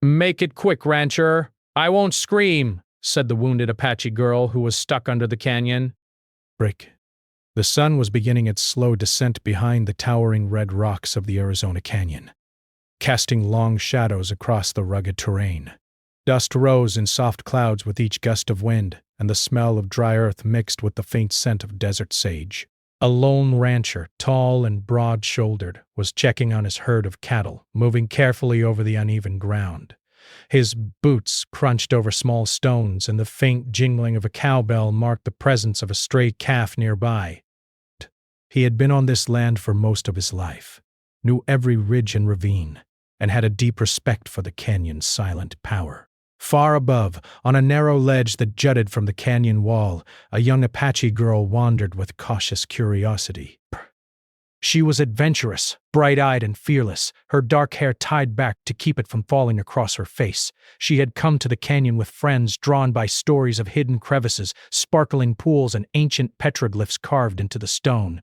"Make it quick, rancher. I won't scream," said the wounded Apache girl who was stuck under the canyon. Break. The sun was beginning its slow descent behind the towering red rocks of the Arizona Canyon, casting long shadows across the rugged terrain. Dust rose in soft clouds with each gust of wind, and the smell of dry earth mixed with the faint scent of desert sage. A lone rancher, tall and broad-shouldered, was checking on his herd of cattle, moving carefully over the uneven ground. His boots crunched over small stones, and the faint jingling of a cowbell marked the presence of a stray calf nearby. He had been on this land for most of his life, knew every ridge and ravine, and had a deep respect for the canyon's silent power. Far above, on a narrow ledge that jutted from the canyon wall, a young Apache girl wandered with cautious curiosity. She was adventurous, bright-eyed and fearless, her dark hair tied back to keep it from falling across her face. She had come to the canyon with friends, drawn by stories of hidden crevices, sparkling pools, and ancient petroglyphs carved into the stone.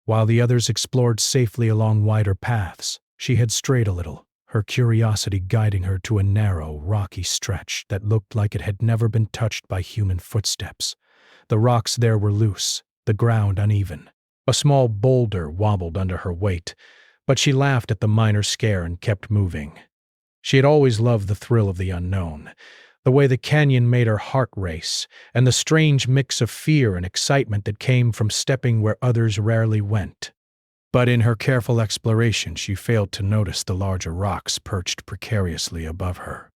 While the others explored safely along wider paths, she had strayed a little, her curiosity guiding her to a narrow, rocky stretch that looked like it had never been touched by human footsteps. The rocks there were loose, the ground uneven. A small boulder wobbled under her weight, but she laughed at the minor scare and kept moving. She had always loved the thrill of the unknown, the way the canyon made her heart race, and the strange mix of fear and excitement that came from stepping where others rarely went. But in her careful exploration, she failed to notice the larger rocks perched precariously above her.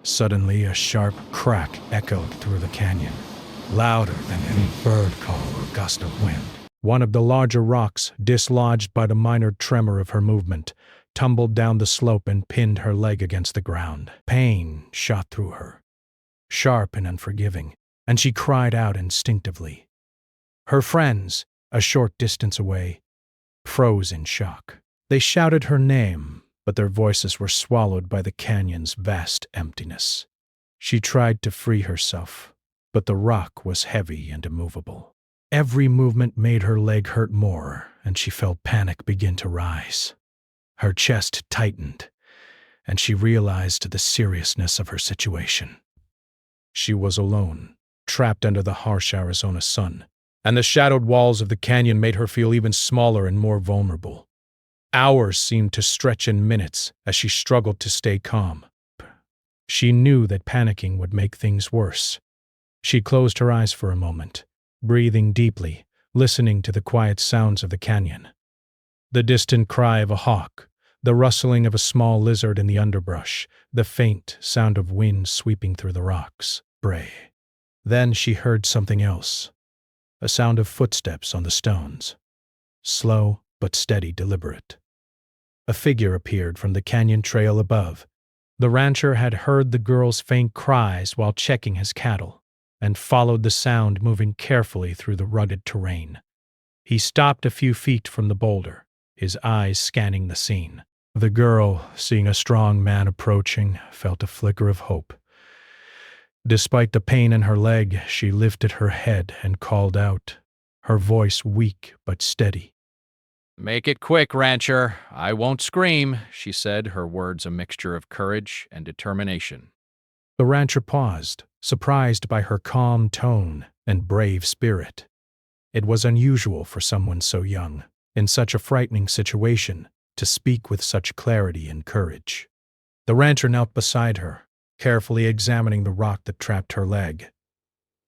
Suddenly, a sharp crack echoed through the canyon, louder than any bird call or gust of wind. One of the larger rocks, dislodged by the minor tremor of her movement, tumbled down the slope and pinned her leg against the ground. Pain shot through her, sharp and unforgiving, and she cried out instinctively. Her friends, a short distance away, froze in shock. They shouted her name, but their voices were swallowed by the canyon's vast emptiness. She tried to free herself, but the rock was heavy and immovable. Every movement made her leg hurt more, and she felt panic begin to rise. Her chest tightened, and she realized the seriousness of her situation. She was alone, trapped under the harsh Arizona sun, and the shadowed walls of the canyon made her feel even smaller and more vulnerable. Hours seemed to stretch in minutes as she struggled to stay calm. She knew that panicking would make things worse. She closed her eyes for a moment, breathing deeply, listening to the quiet sounds of the canyon. The distant cry of a hawk, the rustling of a small lizard in the underbrush, the faint sound of wind sweeping through the rocks. Bray. Then she heard something else. A sound of footsteps on the stones. Slow but steady, deliberate. A figure appeared from the canyon trail above. The rancher had heard the girl's faint cries while checking his cattle, and followed the sound, moving carefully through the rugged terrain. He stopped a few feet from the boulder, his eyes scanning the scene. The girl, seeing a strong man approaching, felt a flicker of hope. Despite the pain in her leg, she lifted her head and called out, her voice weak but steady. "Make it quick, rancher. I won't scream," she said, her words a mixture of courage and determination. The rancher paused, surprised by her calm tone and brave spirit. It was unusual for someone so young, in such a frightening situation, to speak with such clarity and courage. The rancher knelt beside her, carefully examining the rock that trapped her leg.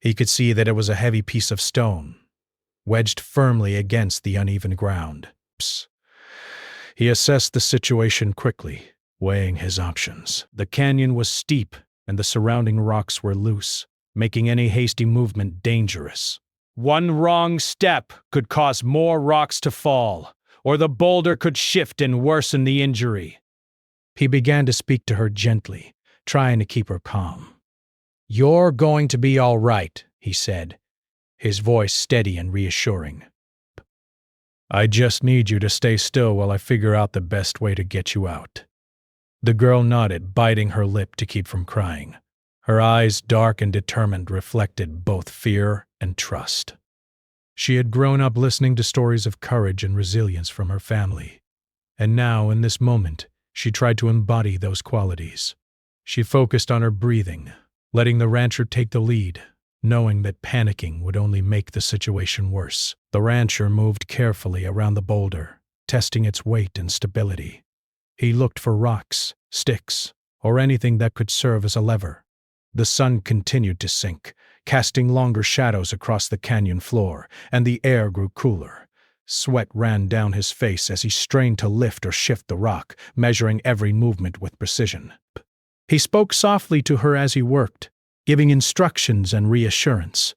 He could see that it was a heavy piece of stone, wedged firmly against the uneven ground. He assessed the situation quickly, weighing his options. The canyon was steep, and the surrounding rocks were loose, making any hasty movement dangerous. One wrong step could cause more rocks to fall, or the boulder could shift and worsen the injury. He began to speak to her gently, trying to keep her calm. "You're going to be all right," he said, his voice steady and reassuring. "I just need you to stay still while I figure out the best way to get you out." The girl nodded, biting her lip to keep from crying. Her eyes, dark and determined, reflected both fear and trust. She had grown up listening to stories of courage and resilience from her family, and now, in this moment, She tried to embody those qualities. She focused on her breathing, letting the rancher take the lead, knowing that panicking would only make the situation worse. The rancher moved carefully around the boulder, testing its weight and stability. He looked for rocks, sticks, or anything that could serve as a lever. The sun continued to sink, casting longer shadows across the canyon floor, and the air grew cooler. Sweat ran down his face as he strained to lift or shift the rock, measuring every movement with precision. He spoke softly to her as he worked, giving instructions and reassurance.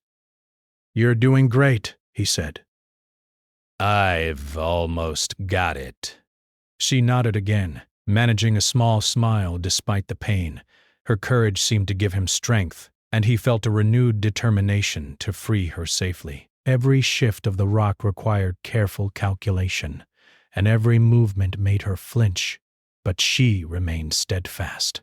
"You're doing great," he said. "I've almost got it." She nodded again, managing a small smile despite the pain. Her courage seemed to give him strength, and he felt a renewed determination to free her safely. Every shift of the rock required careful calculation, and every movement made her flinch, but she remained steadfast.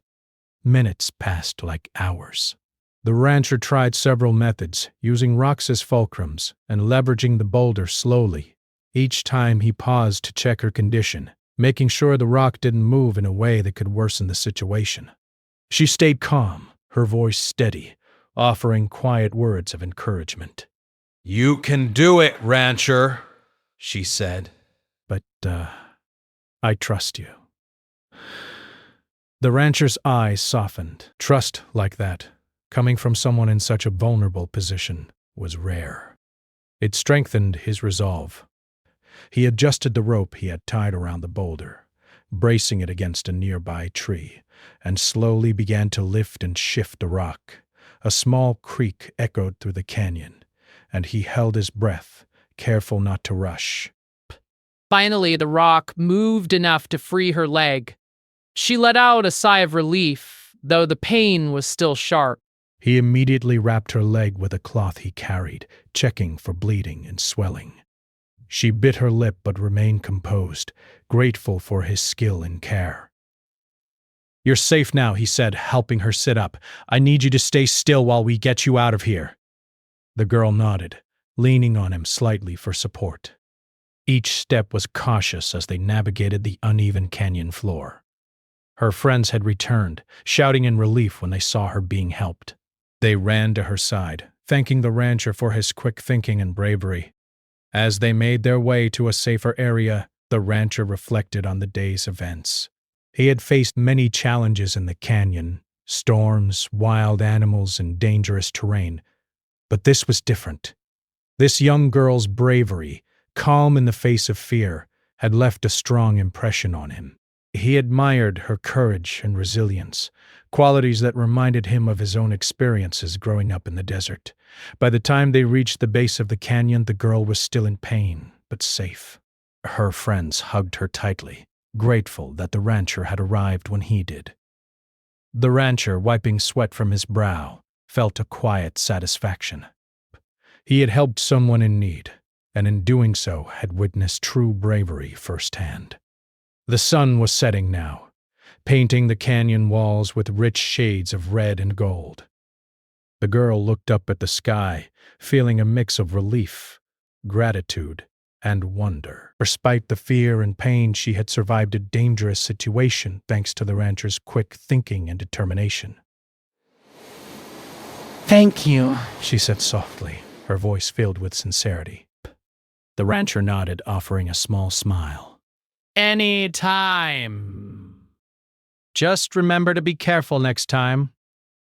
Minutes passed like hours. The rancher tried several methods, using rocks as fulcrums and leveraging the boulder slowly. Each time he paused to check her condition, making sure the rock didn't move in a way that could worsen the situation. She stayed calm, her voice steady, offering quiet words of encouragement. "You can do it, rancher," she said. "But, I trust you." The rancher's eyes softened. Trust like that, coming from someone in such a vulnerable position, was rare. It strengthened his resolve. He adjusted the rope he had tied around the boulder, bracing it against a nearby tree, and slowly began to lift and shift the rock. A small creak echoed through the canyon, and he held his breath, careful not to rush. Finally, the rock moved enough to free her leg. She let out a sigh of relief, though the pain was still sharp. He immediately wrapped her leg with a cloth he carried, checking for bleeding and swelling. She bit her lip but remained composed, grateful for his skill and care. "You're safe now," he said, helping her sit up. "I need you to stay still while we get you out of here." The girl nodded, leaning on him slightly for support. Each step was cautious as they navigated the uneven canyon floor. Her friends had returned, shouting in relief when they saw her being helped. They ran to her side, thanking the rancher for his quick thinking and bravery. As they made their way to a safer area, the rancher reflected on the day's events. He had faced many challenges in the canyon, storms, wild animals, and dangerous terrain. But this was different. This young girl's bravery, calm in the face of fear, had left a strong impression on him. He admired her courage and resilience, qualities that reminded him of his own experiences growing up in the desert. By the time they reached the base of the canyon, the girl was still in pain, but safe. Her friends hugged her tightly, grateful that the rancher had arrived when he did. The rancher, wiping sweat from his brow, felt a quiet satisfaction. He had helped someone in need, and in doing so had witnessed true bravery firsthand. The sun was setting now, painting the canyon walls with rich shades of red and gold. The girl looked up at the sky, feeling a mix of relief, gratitude, and wonder. Despite the fear and pain, she had survived a dangerous situation thanks to the rancher's quick thinking and determination. "Thank you," she said softly, her voice filled with sincerity. The rancher nodded, offering a small smile. "Any time." "Just remember to be careful next time,"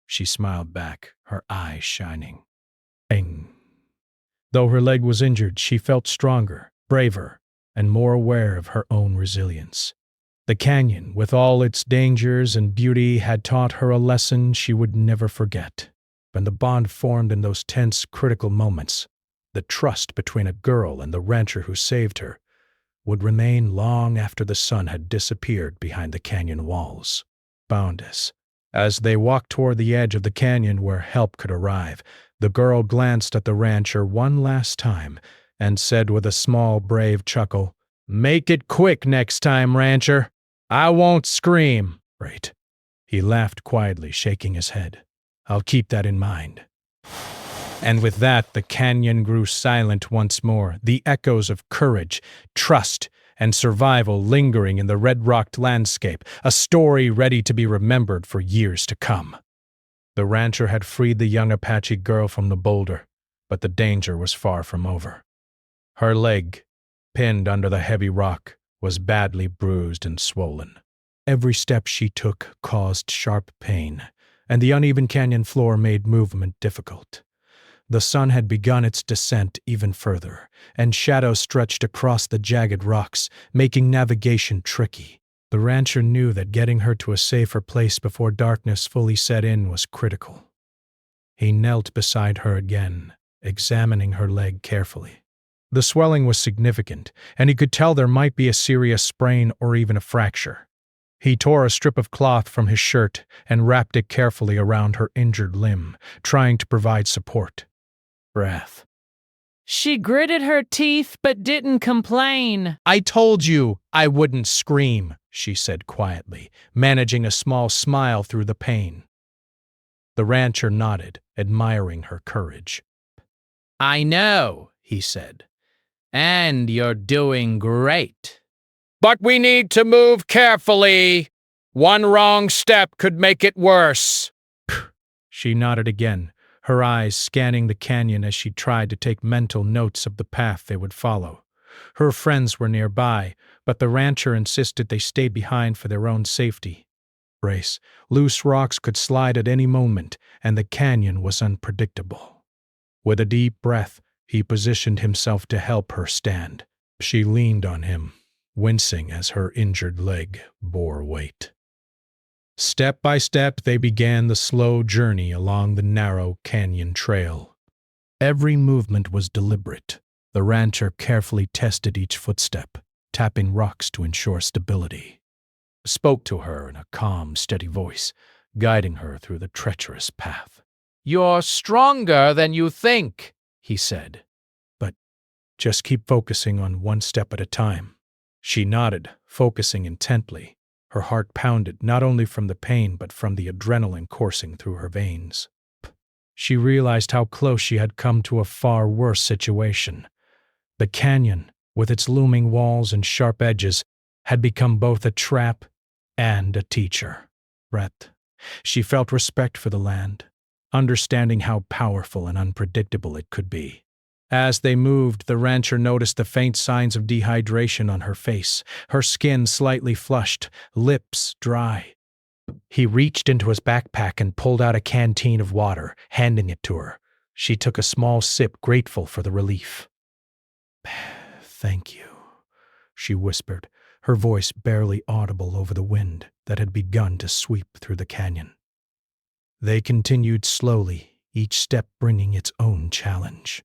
she smiled back, her eyes shining. Bang. Though her leg was injured, she felt stronger, braver, and more aware of her own resilience. The canyon, with all its dangers and beauty, had taught her a lesson she would never forget. When the bond formed in those tense, critical moments, the trust between a girl and the rancher who saved her would remain long after the sun had disappeared behind the canyon walls. Boundless. As they walked toward the edge of the canyon where help could arrive, the girl glanced at the rancher one last time and said with a small, brave chuckle, "Make it quick next time, rancher. I won't scream." "Right." He laughed quietly, shaking his head. "I'll keep that in mind." And with that, the canyon grew silent once more, the echoes of courage, trust, and survival lingering in the red-rocked landscape, a story ready to be remembered for years to come. The rancher had freed the young Apache girl from the boulder, but the danger was far from over. Her leg, pinned under the heavy rock, was badly bruised and swollen. Every step she took caused sharp pain, and the uneven canyon floor made movement difficult. The sun had begun its descent even further, and shadows stretched across the jagged rocks, making navigation tricky. The rancher knew that getting her to a safer place before darkness fully set in was critical. He knelt beside her again, examining her leg carefully. The swelling was significant, and he could tell there might be a serious sprain or even a fracture. He tore a strip of cloth from his shirt and wrapped it carefully around her injured limb, trying to provide support. Breath. She gritted her teeth but didn't complain. "I told you I wouldn't scream," she said quietly, managing a small smile through the pain. The rancher nodded, admiring her courage. "I know," he said, "and you're doing great." "But we need to move carefully. One wrong step could make it worse." She nodded again, her eyes scanning the canyon as she tried to take mental notes of the path they would follow. Her friends were nearby, but the rancher insisted they stay behind for their own safety. Brace, loose rocks could slide at any moment, and the canyon was unpredictable. With a deep breath, he positioned himself to help her stand. She leaned on him, wincing as her injured leg bore weight. Step by step, they began the slow journey along the narrow canyon trail. Every movement was deliberate. The rancher carefully tested each footstep, tapping rocks to ensure stability. Spoke to her in a calm, steady voice, guiding her through the treacherous path. "You're stronger than you think," he said. "But just keep focusing on one step at a time." She nodded, focusing intently. Her heart pounded not only from the pain but from the adrenaline coursing through her veins. She realized how close she had come to a far worse situation. The canyon, with its looming walls and sharp edges, had become both a trap and a teacher. Breath. She felt respect for the land, understanding how powerful and unpredictable it could be. As they moved, the rancher noticed the faint signs of dehydration on her face, her skin slightly flushed, lips dry. He reached into his backpack and pulled out a canteen of water, handing it to her. She took a small sip, grateful for the relief. "Thank you," she whispered, her voice barely audible over the wind that had begun to sweep through the canyon. They continued slowly, each step bringing its own challenge.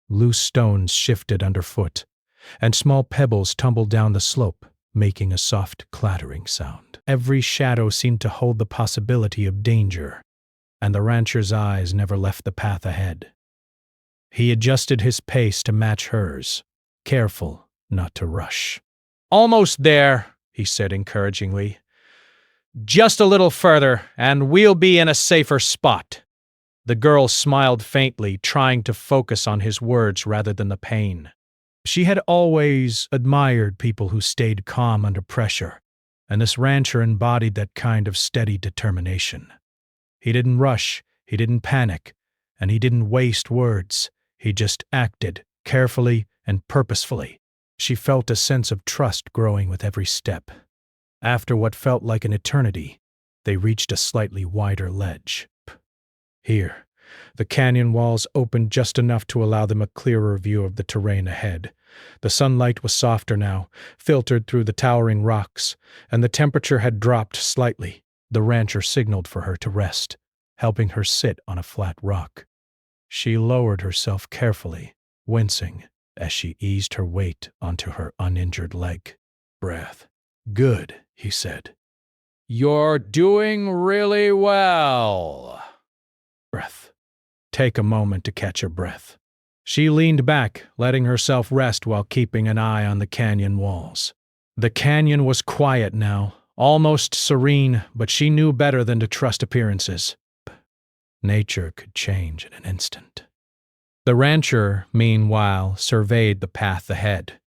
Loose stones shifted underfoot, and small pebbles tumbled down the slope, making a soft clattering sound. Every shadow seemed to hold the possibility of danger, and the rancher's eyes never left the path ahead. He adjusted his pace to match hers, careful not to rush. "Almost there," he said encouragingly. "Just a little further, and we'll be in a safer spot." The girl smiled faintly, trying to focus on his words rather than the pain. She had always admired people who stayed calm under pressure, and this rancher embodied that kind of steady determination. He didn't rush, he didn't panic, and he didn't waste words. He just acted, carefully and purposefully. She felt a sense of trust growing with every step. After what felt like an eternity, they reached a slightly wider ledge. Here, the canyon walls opened just enough to allow them a clearer view of the terrain ahead. The sunlight was softer now, filtered through the towering rocks, and the temperature had dropped slightly. The rancher signaled for her to rest, helping her sit on a flat rock. She lowered herself carefully, wincing as she eased her weight onto her uninjured leg. Breath. "Good," he said. "You're doing really well." Breath. Take a moment to catch her breath. She leaned back, letting herself rest while keeping an eye on the canyon walls. The canyon was quiet now, almost serene, but she knew better than to trust appearances. Nature could change in an instant. The rancher, meanwhile, surveyed the path ahead.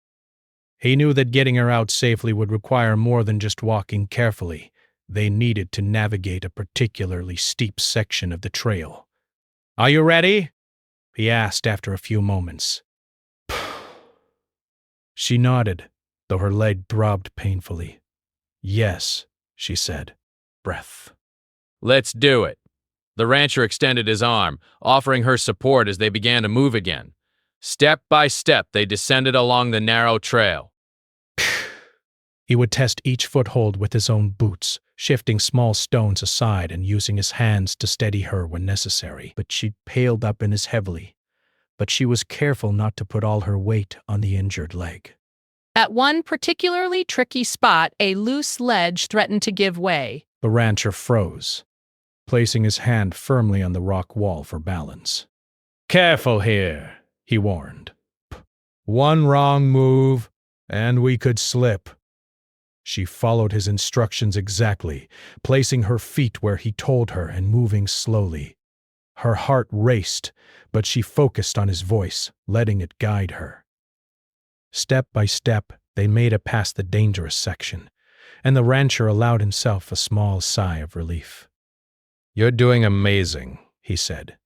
He knew that getting her out safely would require more than just walking carefully. They needed to navigate a particularly steep section of the trail. "Are you ready?" he asked after a few moments. She nodded, though her leg throbbed painfully. "Yes," she said. Breath. Let's do it. The rancher extended his arm, offering her support as they began to move again. Step by step, they descended along the narrow trail. He would test each foothold with his own boots, shifting small stones aside and using his hands to steady her when necessary. But she paled up in his heavily. But she was careful not to put all her weight on the injured leg. At one particularly tricky spot, a loose ledge threatened to give way. The rancher froze, placing his hand firmly on the rock wall for balance. "Careful here," he warned. "One wrong move, and we could slip." She followed his instructions exactly, placing her feet where he told her and moving slowly. Her heart raced, but she focused on his voice, letting it guide her. Step by step, they made it past the dangerous section, and the rancher allowed himself a small sigh of relief. "You're doing amazing," he said.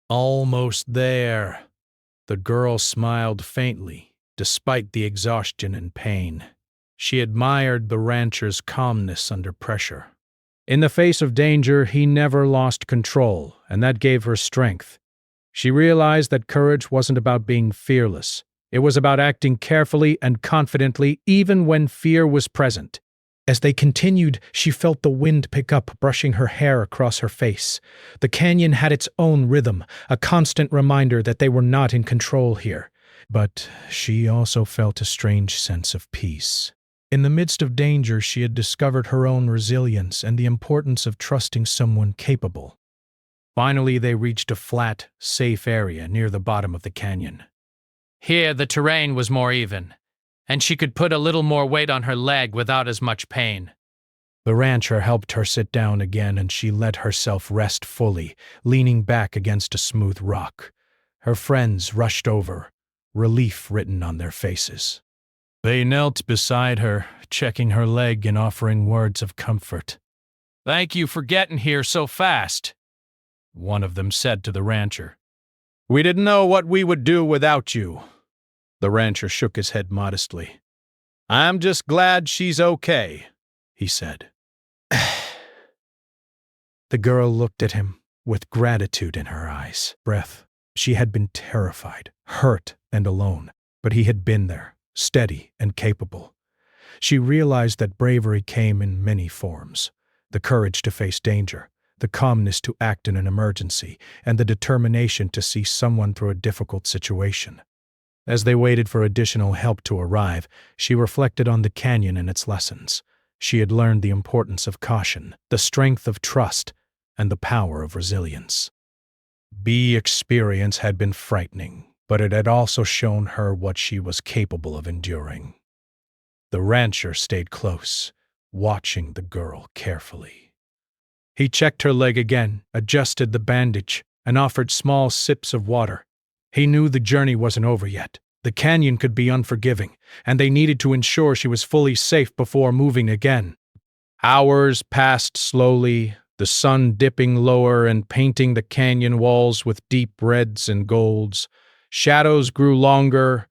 "Almost there." The girl smiled faintly, despite the exhaustion and pain. She admired the rancher's calmness under pressure. In the face of danger, he never lost control, and that gave her strength. She realized that courage wasn't about being fearless. It was about acting carefully and confidently even when fear was present. As they continued, she felt the wind pick up, brushing her hair across her face. The canyon had its own rhythm, a constant reminder that they were not in control here. But she also felt a strange sense of peace. In the midst of danger, she had discovered her own resilience and the importance of trusting someone capable. Finally, they reached a flat, safe area near the bottom of the canyon. Here, the terrain was more even, and she could put a little more weight on her leg without as much pain. The rancher helped her sit down again, and she let herself rest fully, leaning back against a smooth rock. Her friends rushed over, relief written on their faces. They knelt beside her, checking her leg and offering words of comfort. "Thank you for getting here so fast," one of them said to the rancher. "We didn't know what we would do without you." The rancher shook his head modestly. "I'm just glad she's okay," he said. The girl looked at him with gratitude in her eyes. Breath. She had been terrified, hurt, and alone, but he had been there, steady and capable. She realized that bravery came in many forms: the courage to face danger, the calmness to act in an emergency, and the determination to see someone through a difficult situation. As they waited for additional help to arrive, she reflected on the canyon and its lessons. She had learned the importance of caution, the strength of trust, and the power of resilience. The experience had been frightening, but it had also shown her what she was capable of enduring. The rancher stayed close, watching the girl carefully. He checked her leg again, adjusted the bandage, and offered small sips of water. He knew the journey wasn't over yet. The canyon could be unforgiving, and they needed to ensure she was fully safe before moving again. Hours passed slowly, the sun dipping lower and painting the canyon walls with deep reds and golds. Shadows grew longer,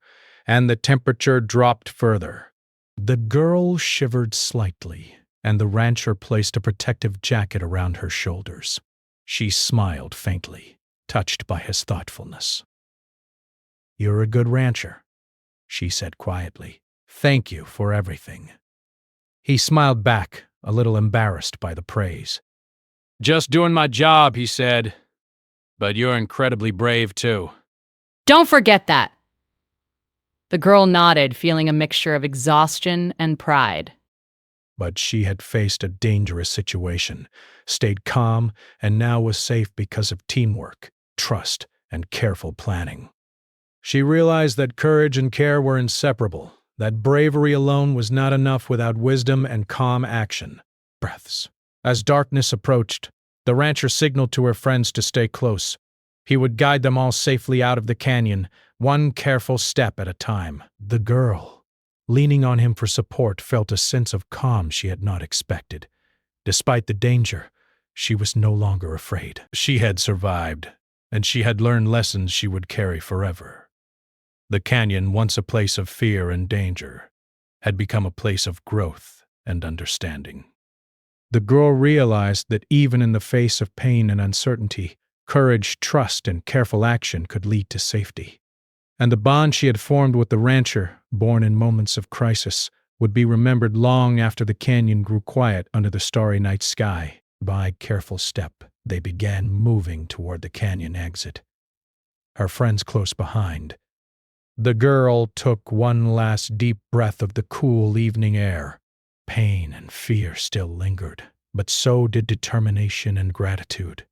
and the temperature dropped further. The girl shivered slightly, and the rancher placed a protective jacket around her shoulders. She smiled faintly, touched by his thoughtfulness. "You're a good rancher," she said quietly. "Thank you for everything." He smiled back, a little embarrassed by the praise. "Just doing my job," he said. "But you're incredibly brave, too." Don't forget that. The girl nodded, feeling a mixture of exhaustion and pride. But she had faced a dangerous situation, stayed calm, and now was safe because of teamwork, trust, and careful planning. She realized that courage and care were inseparable, that bravery alone was not enough without wisdom and calm action. Breaths. As darkness approached, the rancher signaled to her friends to stay close. He would guide them all safely out of the canyon, one careful step at a time. The girl, leaning on him for support, felt a sense of calm she had not expected. Despite the danger, she was no longer afraid. She had survived, and she had learned lessons she would carry forever. The canyon, once a place of fear and danger, had become a place of growth and understanding. The girl realized that even in the face of pain and uncertainty, courage, trust, and careful action could lead to safety. And the bond she had formed with the rancher, born in moments of crisis, would be remembered long after the canyon grew quiet under the starry night sky. By careful step, they began moving toward the canyon exit, her friends close behind. The girl took one last deep breath of the cool evening air. Pain and fear still lingered, but so did determination and gratitude.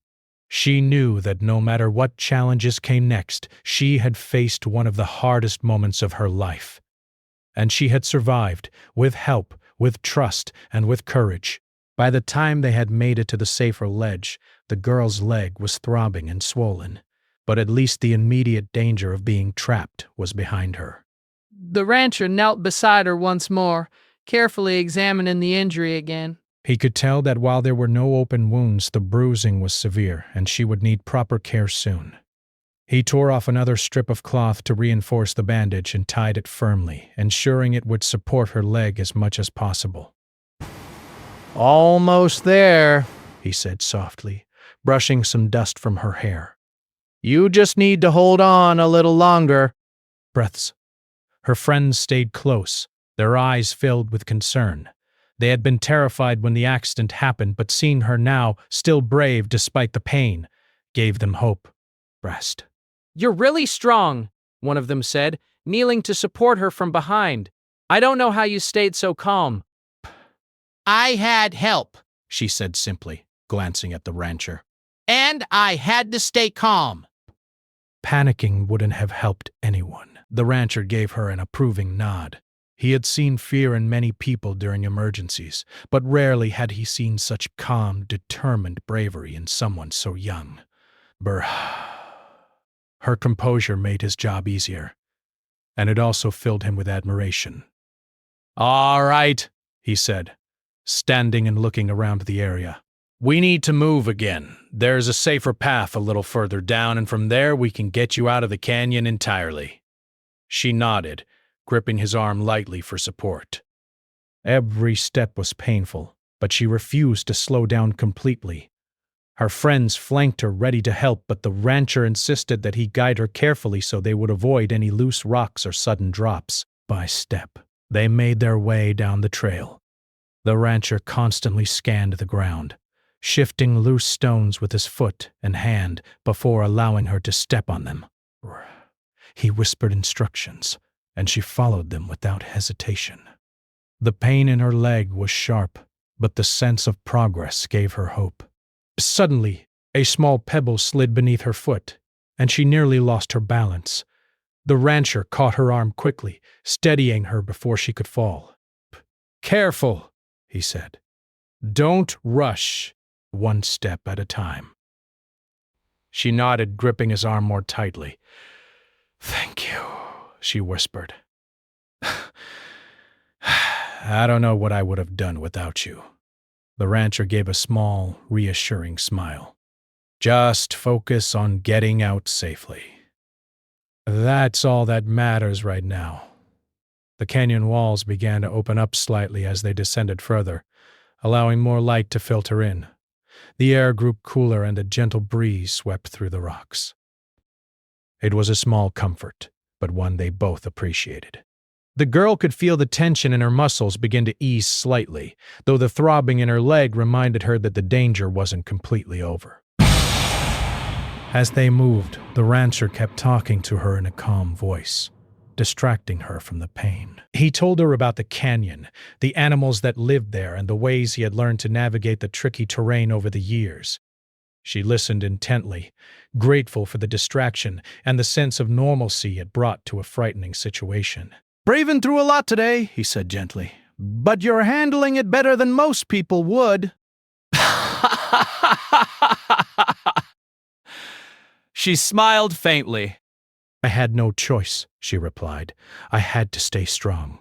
She knew that no matter what challenges came next, she had faced one of the hardest moments of her life. And she had survived, with help, with trust, and with courage. By the time they had made it to the safer ledge, the girl's leg was throbbing and swollen, but at least the immediate danger of being trapped was behind her. The rancher knelt beside her once more, carefully examining the injury again. He could tell that while there were no open wounds, the bruising was severe, and she would need proper care soon. He tore off another strip of cloth to reinforce the bandage and tied it firmly, ensuring it would support her leg as much as possible. "Almost there," he said softly, brushing some dust from her hair. "You just need to hold on a little longer." Breaths. Her friends stayed close, their eyes filled with concern. They had been terrified when the accident happened, but seeing her now, still brave despite the pain, gave them hope. Rest. "You're really strong," one of them said, kneeling to support her from behind. "I don't know how you stayed so calm." "I had help," she said simply, glancing at the rancher. "and I had to stay calm." Panicking wouldn't have helped anyone. The rancher gave her an approving nod. He had seen fear in many people during emergencies, but rarely had he seen such calm, determined bravery in someone so young. Her composure made his job easier, and it also filled him with admiration. "All right," he said, standing and looking around the area. "We need to move again. There's a safer path a little further down, and from there we can get you out of the canyon entirely." She nodded, gripping his arm lightly for support. Every step was painful, but she refused to slow down completely. Her friends flanked her, ready to help, but the rancher insisted that he guide her carefully so they would avoid any loose rocks or sudden drops. By step, they made their way down the trail. The rancher constantly scanned the ground, shifting loose stones with his foot and hand before allowing her to step on them. He whispered instructions, and she followed them without hesitation. The pain in her leg was sharp, but the sense of progress gave her hope. Suddenly, a small pebble slid beneath her foot, and she nearly lost her balance. The rancher caught her arm quickly, steadying her before she could fall. "Careful," he said. "Don't rush, one step at a time." She nodded, gripping his arm more tightly. "Thank you," she whispered. "I don't know what I would have done without you." The rancher gave a small, reassuring smile. "Just focus on getting out safely. That's all that matters right now." The canyon walls began to open up slightly as they descended further, allowing more light to filter in. The air grew cooler and a gentle breeze swept through the rocks. It was a small comfort, but one they both appreciated. The girl could feel the tension in her muscles begin to ease slightly, though the throbbing in her leg reminded her that the danger wasn't completely over. As they moved, the rancher kept talking to her in a calm voice, distracting her from the pain. He told her about the canyon, the animals that lived there, and the ways he had learned to navigate the tricky terrain over the years. She listened intently, grateful for the distraction and the sense of normalcy it brought to a frightening situation. "Braving through a lot today," he said gently, "but you're handling it better than most people would." She smiled faintly. "I had no choice," she replied. "I had to stay strong."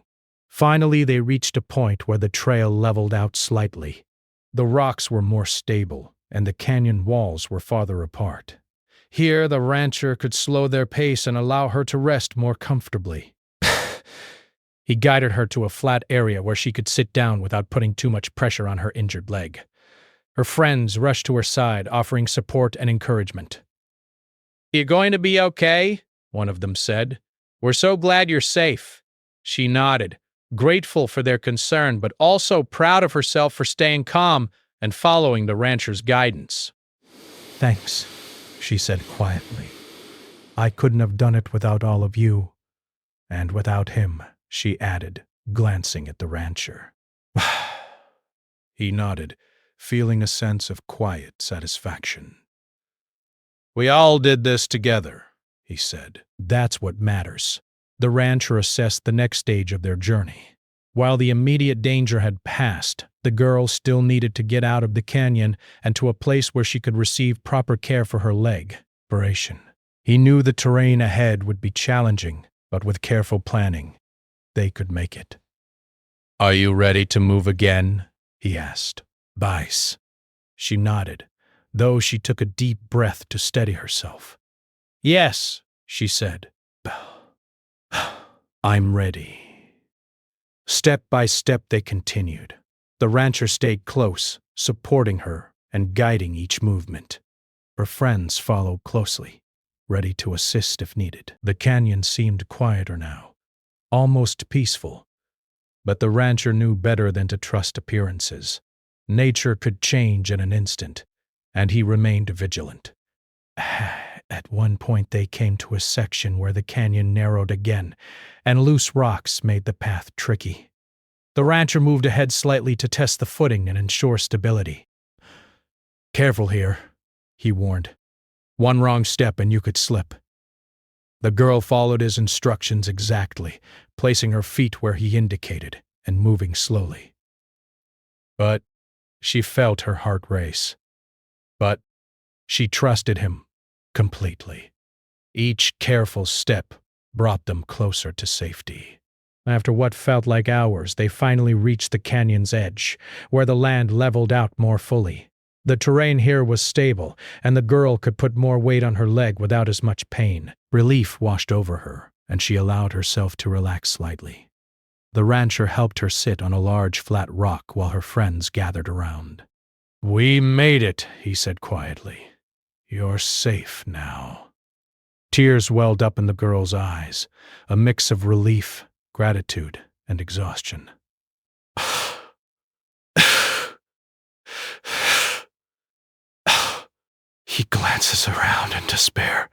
Finally, they reached a point where the trail leveled out slightly. The rocks were more stable, and the canyon walls were farther apart. Here, the rancher could slow their pace and allow her to rest more comfortably. He guided her to a flat area where she could sit down without putting too much pressure on her injured leg. Her friends rushed to her side, offering support and encouragement. "You going to be okay?" one of them said. "We're so glad you're safe." She nodded, grateful for their concern, but also proud of herself for staying calm and following the rancher's guidance. "Thanks," she said quietly. "I couldn't have done it without all of you. And without him," she added, glancing at the rancher. He nodded, feeling a sense of quiet satisfaction. "We all did this together," he said. "That's what matters." The rancher assessed the next stage of their journey. While the immediate danger had passed, the girl still needed to get out of the canyon and to a place where she could receive proper care for her leg. He knew the terrain ahead would be challenging, but with careful planning, they could make it. "Are you ready to move again?" he asked. "Bice." She nodded, though she took a deep breath to steady herself. "Yes," she said. "I'm ready." Step by step they continued. The rancher stayed close, supporting her and guiding each movement. Her friends followed closely, ready to assist if needed. The canyon seemed quieter now, almost peaceful. But the rancher knew better than to trust appearances. Nature could change in an instant, and he remained vigilant. At one point they came to a section where the canyon narrowed again, and loose rocks made the path tricky. The rancher moved ahead slightly to test the footing and ensure stability. "Careful here," he warned. "One wrong step and you could slip." The girl followed his instructions exactly, placing her feet where he indicated and moving slowly. But she felt her heart race. But she trusted him completely. Each careful step brought them closer to safety. After what felt like hours, they finally reached the canyon's edge, where the land leveled out more fully. The terrain here was stable, and the girl could put more weight on her leg without as much pain. Relief washed over her, and she allowed herself to relax slightly. The rancher helped her sit on a large flat rock while her friends gathered around. "We made it," he said quietly. "You're safe now." Tears welled up in the girl's eyes, a mix of relief, gratitude, and exhaustion. He glances around in despair.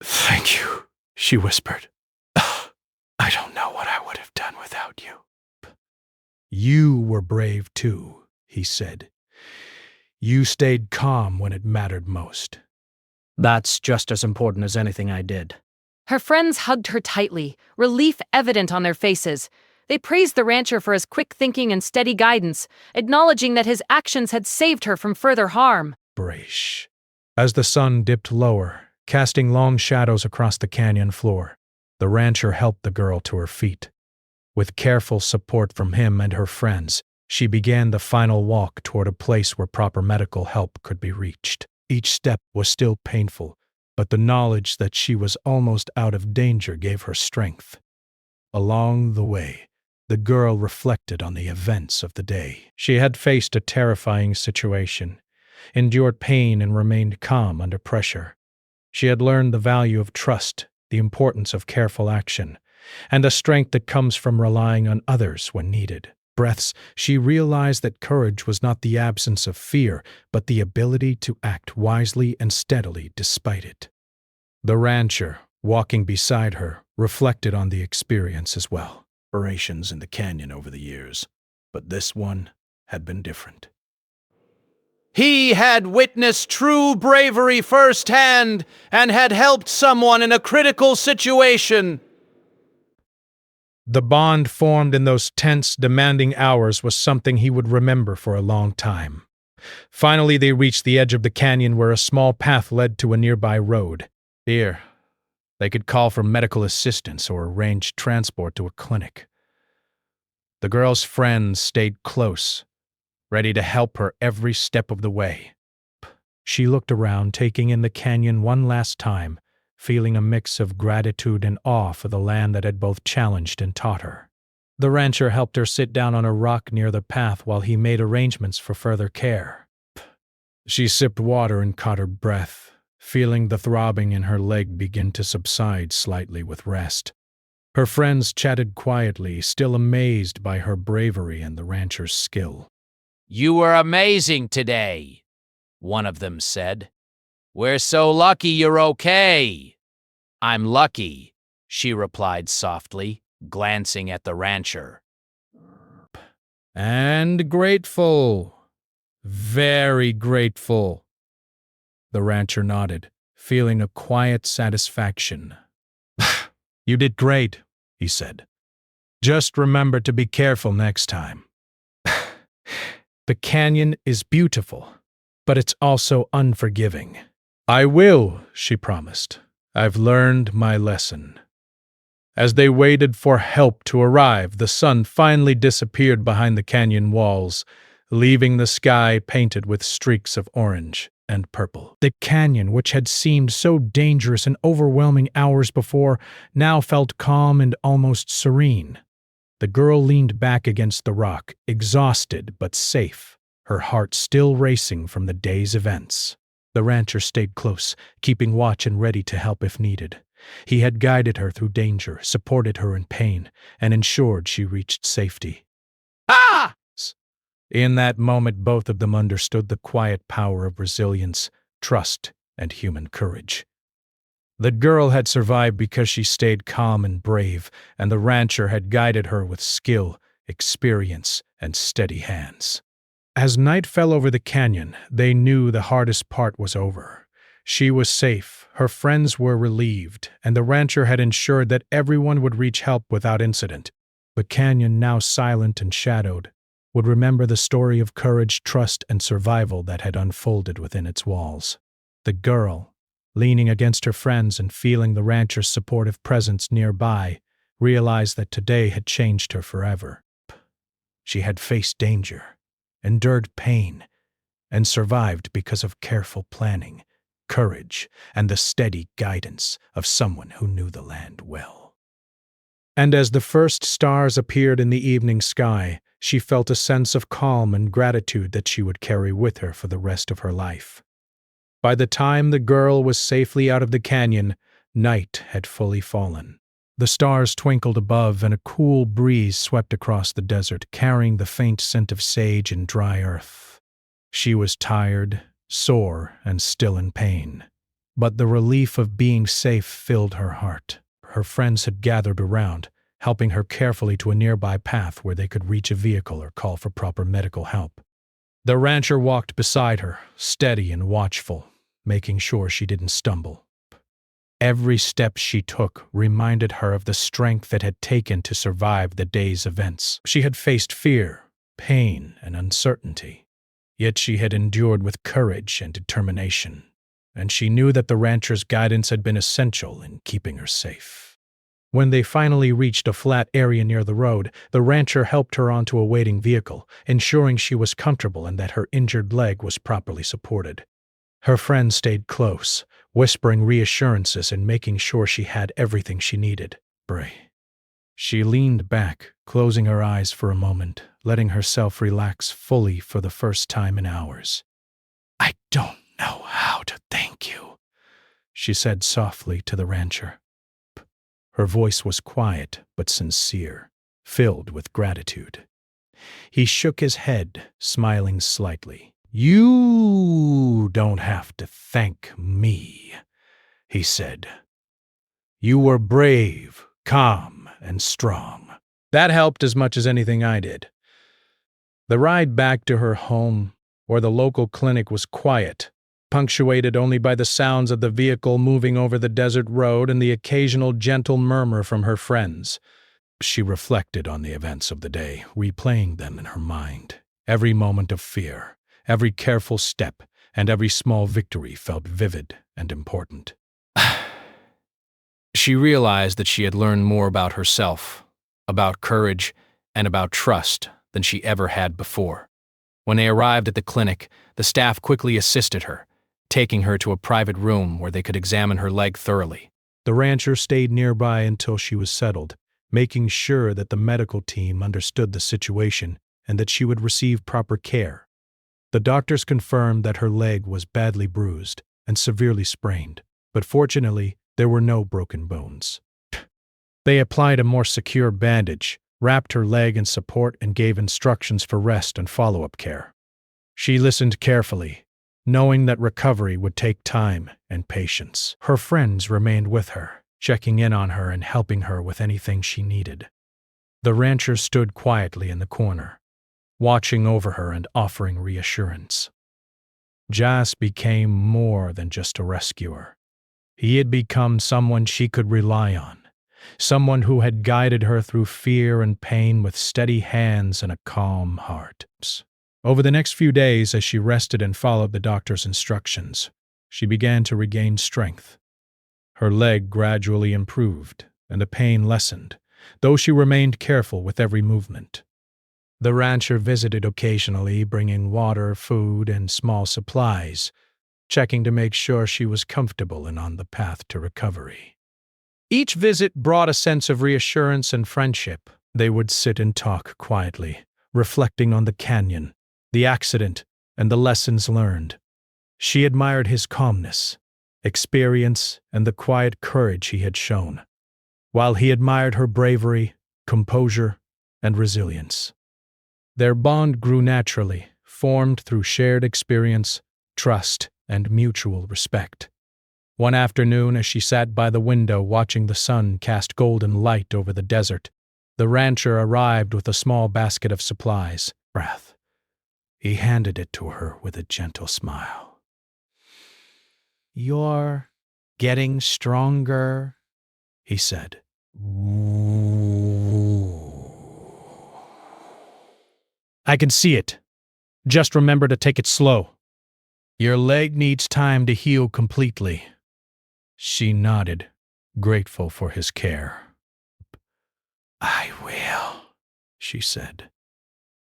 "Thank you," she whispered. "I don't know what I would have done without you." "You were brave too," he said. "You stayed calm when it mattered most." "That's just as important as anything I did." Her friends hugged her tightly, relief evident on their faces. They praised the rancher for his quick thinking and steady guidance, acknowledging that his actions had saved her from further harm. Brash. As the sun dipped lower, casting long shadows across the canyon floor, the rancher helped the girl to her feet. With careful support from him and her friends, she began the final walk toward a place where proper medical help could be reached. Each step was still painful, but the knowledge that she was almost out of danger gave her strength. Along the way, the girl reflected on the events of the day. She had faced a terrifying situation, endured pain, and remained calm under pressure. She had learned the value of trust, the importance of careful action, and the strength that comes from relying on others when needed. Breaths, she realized that courage was not the absence of fear, but the ability to act wisely and steadily despite it. The rancher, walking beside her, reflected on the experience as well. Operations in the canyon over the years, but this one had been different. He had witnessed true bravery firsthand and had helped someone in a critical situation. The bond formed in those tense, demanding hours was something he would remember for a long time. Finally, they reached the edge of the canyon where a small path led to a nearby road. Here, they could call for medical assistance or arrange transport to a clinic. The girl's friends stayed close, ready to help her every step of the way. She looked around, taking in the canyon one last time, feeling a mix of gratitude and awe for the land that had both challenged and taught her. The rancher helped her sit down on a rock near the path while he made arrangements for further care. She sipped water and caught her breath, feeling the throbbing in her leg begin to subside slightly with rest. Her friends chatted quietly, still amazed by her bravery and the rancher's skill. "You were amazing today," one of them said. "We're so lucky you're okay." "I'm lucky," she replied softly, glancing at the rancher. "And grateful. Very grateful." The rancher nodded, feeling a quiet satisfaction. "You did great," he said. "Just remember to be careful next time." The canyon is beautiful, but it's also unforgiving. "I will," she promised. "I've learned my lesson." As they waited for help to arrive, the sun finally disappeared behind the canyon walls, leaving the sky painted with streaks of orange and purple. The canyon, which had seemed so dangerous and overwhelming hours before, now felt calm and almost serene. The girl leaned back against the rock, exhausted but safe, her heart still racing from the day's events. The rancher stayed close, keeping watch and ready to help if needed. He had guided her through danger, supported her in pain, and ensured she reached safety. Ah! In that moment, both of them understood the quiet power of resilience, trust, and human courage. The girl had survived because she stayed calm and brave, and the rancher had guided her with skill, experience, and steady hands. As night fell over the canyon, they knew the hardest part was over. She was safe, her friends were relieved, and the rancher had ensured that everyone would reach help without incident. The canyon, now silent and shadowed, would remember the story of courage, trust, and survival that had unfolded within its walls. The girl, leaning against her friends and feeling the rancher's supportive presence nearby, realized that today had changed her forever. She had faced danger, endured pain, and survived because of careful planning, courage, and the steady guidance of someone who knew the land well. And as the first stars appeared in the evening sky, she felt a sense of calm and gratitude that she would carry with her for the rest of her life. By the time the girl was safely out of the canyon, night had fully fallen. The stars twinkled above, and a cool breeze swept across the desert, carrying the faint scent of sage and dry earth. She was tired, sore, and still in pain. But the relief of being safe filled her heart. Her friends had gathered around, helping her carefully to a nearby path where they could reach a vehicle or call for proper medical help. The rancher walked beside her, steady and watchful, making sure she didn't stumble. Every step she took reminded her of the strength it had taken to survive the day's events. She had faced fear, pain, and uncertainty, yet she had endured with courage and determination, and she knew that the rancher's guidance had been essential in keeping her safe. When they finally reached a flat area near the road, the rancher helped her onto a waiting vehicle, ensuring she was comfortable and that her injured leg was properly supported. Her friends stayed close, whispering reassurances and making sure she had everything she needed. She leaned back, closing her eyes for a moment, letting herself relax fully for the first time in hours. "I don't know how to thank you," she said softly to the rancher. Her voice was quiet but sincere, filled with gratitude. He shook his head, smiling slightly. "You don't have to thank me," he said. "You were brave, calm, and strong." That helped as much as anything I did. The ride back to her home, or the local clinic, was quiet, punctuated only by the sounds of the vehicle moving over the desert road and the occasional gentle murmur from her friends. She reflected on the events of the day, replaying them in her mind. Every moment of fear, every careful step, and every small victory felt vivid and important. She realized that she had learned more about herself, about courage, and about trust than she ever had before. When they arrived at the clinic, the staff quickly assisted her, taking her to a private room where they could examine her leg thoroughly. The rancher stayed nearby until she was settled, making sure that the medical team understood the situation and that she would receive proper care. The doctors confirmed that her leg was badly bruised and severely sprained, but fortunately, there were no broken bones. They applied a more secure bandage, wrapped her leg in support, and gave instructions for rest and follow-up care. She listened carefully, knowing that recovery would take time and patience. Her friends remained with her, checking in on her and helping her with anything she needed. The rancher stood quietly in the corner, watching over her and offering reassurance. Jas became more than just a rescuer. He had become someone she could rely on, someone who had guided her through fear and pain with steady hands and a calm heart. Over the next few days, as she rested and followed the doctor's instructions, she began to regain strength. Her leg gradually improved, and the pain lessened, though she remained careful with every movement. The rancher visited occasionally, bringing water, food, and small supplies, checking to make sure she was comfortable and on the path to recovery. Each visit brought a sense of reassurance and friendship. They would sit and talk quietly, reflecting on the canyon, the accident, and the lessons learned. She admired his calmness, experience, and the quiet courage he had shown, while he admired her bravery, composure, and resilience. Their bond grew naturally, formed through shared experience, trust, and mutual respect. One afternoon, as she sat by the window watching the sun cast golden light over the desert, the rancher arrived with a small basket of supplies. Breath. He handed it to her with a gentle smile. "You're getting stronger," he said. "I can see it. Just remember to take it slow. Your leg needs time to heal completely." She nodded, grateful for his care. "I will," she said.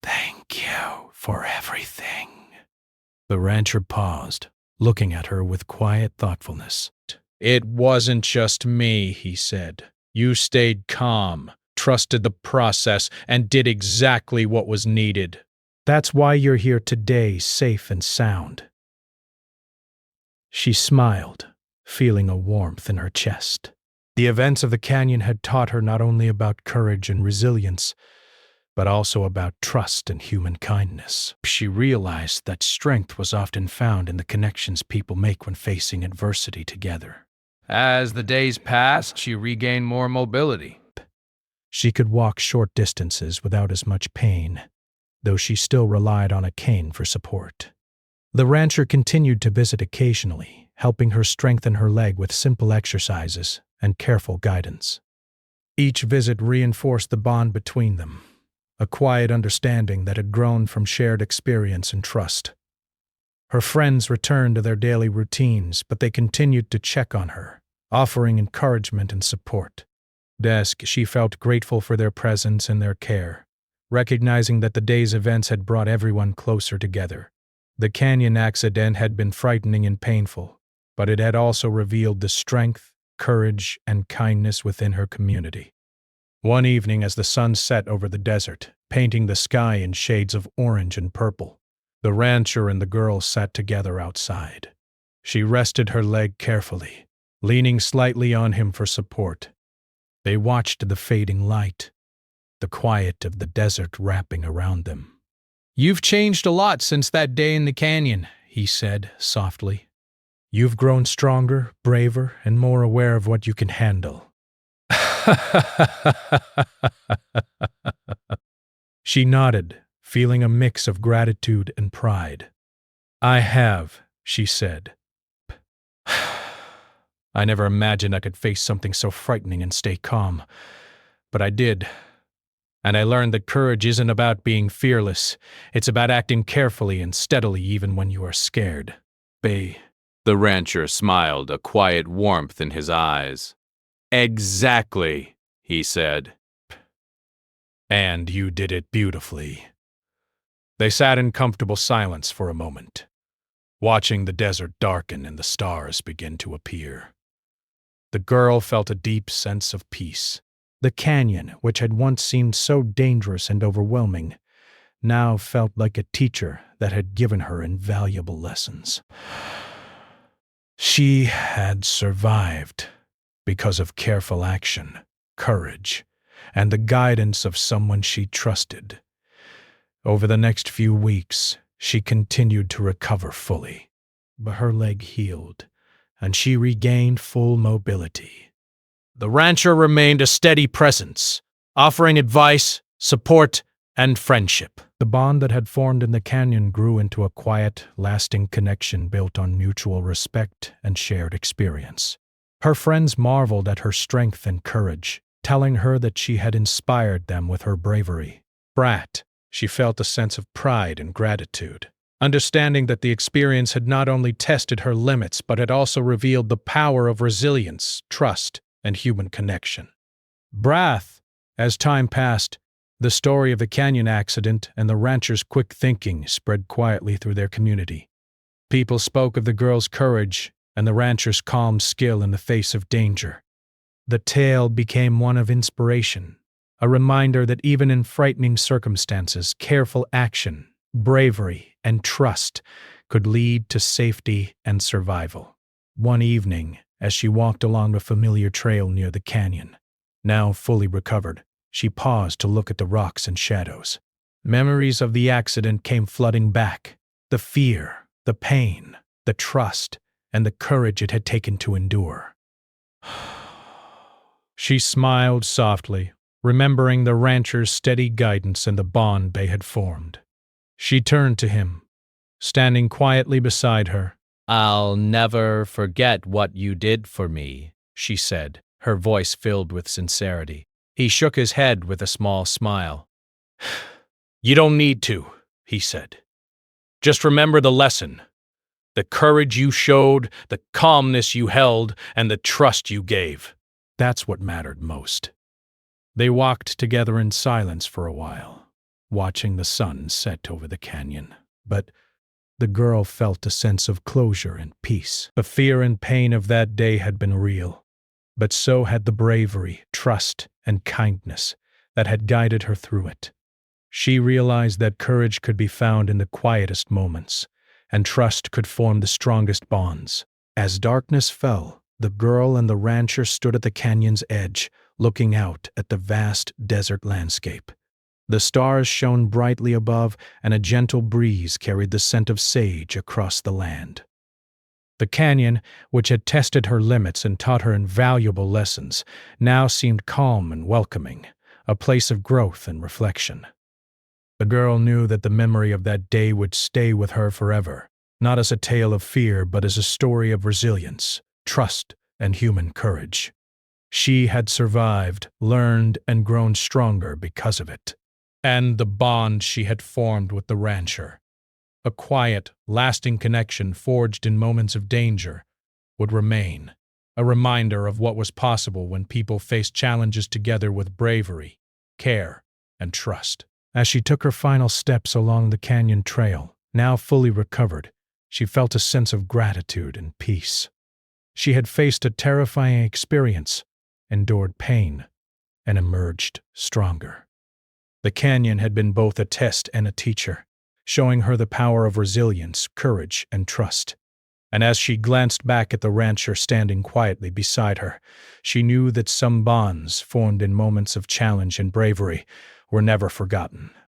"Thank you for everything." The rancher paused, looking at her with quiet thoughtfulness. "It wasn't just me," he said. "You stayed calm, trusted the process, and did exactly what was needed. That's why you're here today, safe and sound." She smiled, feeling a warmth in her chest. The events of the canyon had taught her not only about courage and resilience, but also about trust and human kindness. She realized that strength was often found in the connections people make when facing adversity together. As the days passed, she regained more mobility. She could walk short distances without as much pain, though she still relied on a cane for support. The rancher continued to visit occasionally, helping her strengthen her leg with simple exercises and careful guidance. Each visit reinforced the bond between them, a quiet understanding that had grown from shared experience and trust. Her friends returned to their daily routines, but they continued to check on her, offering encouragement and support. She felt grateful for their presence and their care, recognizing that the day's events had brought everyone closer together. The canyon accident had been frightening and painful, but it had also revealed the strength, courage, and kindness within her community. One evening, as the sun set over the desert, painting the sky in shades of orange and purple, the rancher and the girl sat together outside. She rested her leg carefully, leaning slightly on him for support. They watched the fading light, the quiet of the desert wrapping around them. "You've changed a lot since that day in the canyon," he said softly. "You've grown stronger, braver, and more aware of what you can handle." She nodded, feeling a mix of gratitude and pride. "I have," she said. "I never imagined I could face something so frightening and stay calm, but I did. And I learned that courage isn't about being fearless. It's about acting carefully and steadily even when you are scared." The rancher smiled, a quiet warmth in his eyes. "Exactly," he said. And you did it beautifully. They sat in comfortable silence for a moment, watching the desert darken and the stars begin to appear. The girl felt a deep sense of peace. The canyon, which had once seemed so dangerous and overwhelming, now felt like a teacher that had given her invaluable lessons. She had survived because of careful action, courage, and the guidance of someone she trusted. Over the next few weeks, she continued to recover fully, but her leg healed, and she regained full mobility. The rancher remained a steady presence, offering advice, support, and friendship. The bond that had formed in the canyon grew into a quiet, lasting connection built on mutual respect and shared experience. Her friends marveled at her strength and courage, telling her that she had inspired them with her bravery. Brat, she felt a sense of pride and gratitude, understanding that the experience had not only tested her limits but had also revealed the power of resilience, trust, and human connection. Brath, as time passed, the story of the canyon accident and the rancher's quick thinking spread quietly through their community. People spoke of the girl's courage and the rancher's calm skill in the face of danger. The tale became one of inspiration, a reminder that even in frightening circumstances, careful action, bravery, and trust could lead to safety and survival. One evening, as she walked along a familiar trail near the canyon, now fully recovered, she paused to look at the rocks and shadows. Memories of the accident came flooding back. The fear, the pain, the trust, and the courage it had taken to endure. She smiled softly, remembering the rancher's steady guidance and the bond they had formed. She turned to him, standing quietly beside her. "I'll never forget what you did for me," she said, her voice filled with sincerity. He shook his head with a small smile. "You don't need to," he said. "Just remember the lesson. The courage you showed, the calmness you held, and the trust you gave. That's what mattered most." They walked together in silence for a while, watching the sun set over the canyon. But the girl felt a sense of closure and peace. The fear and pain of that day had been real, but so had the bravery, trust, and kindness that had guided her through it. She realized that courage could be found in the quietest moments, and trust could form the strongest bonds. As darkness fell, the girl and the rancher stood at the canyon's edge, looking out at the vast desert landscape. The stars shone brightly above, and a gentle breeze carried the scent of sage across the land. The canyon, which had tested her limits and taught her invaluable lessons, now seemed calm and welcoming, a place of growth and reflection. The girl knew that the memory of that day would stay with her forever, not as a tale of fear, but as a story of resilience, trust, and human courage. She had survived, learned, and grown stronger because of it. And the bond she had formed with the rancher, a quiet, lasting connection forged in moments of danger, would remain, a reminder of what was possible when people faced challenges together with bravery, care, and trust. As she took her final steps along the canyon trail, now fully recovered, she felt a sense of gratitude and peace. She had faced a terrifying experience, endured pain, and emerged stronger. The canyon had been both a test and a teacher, showing her the power of resilience, courage, and trust. And as she glanced back at the rancher standing quietly beside her, she knew that some bonds formed in moments of challenge and bravery were never forgotten.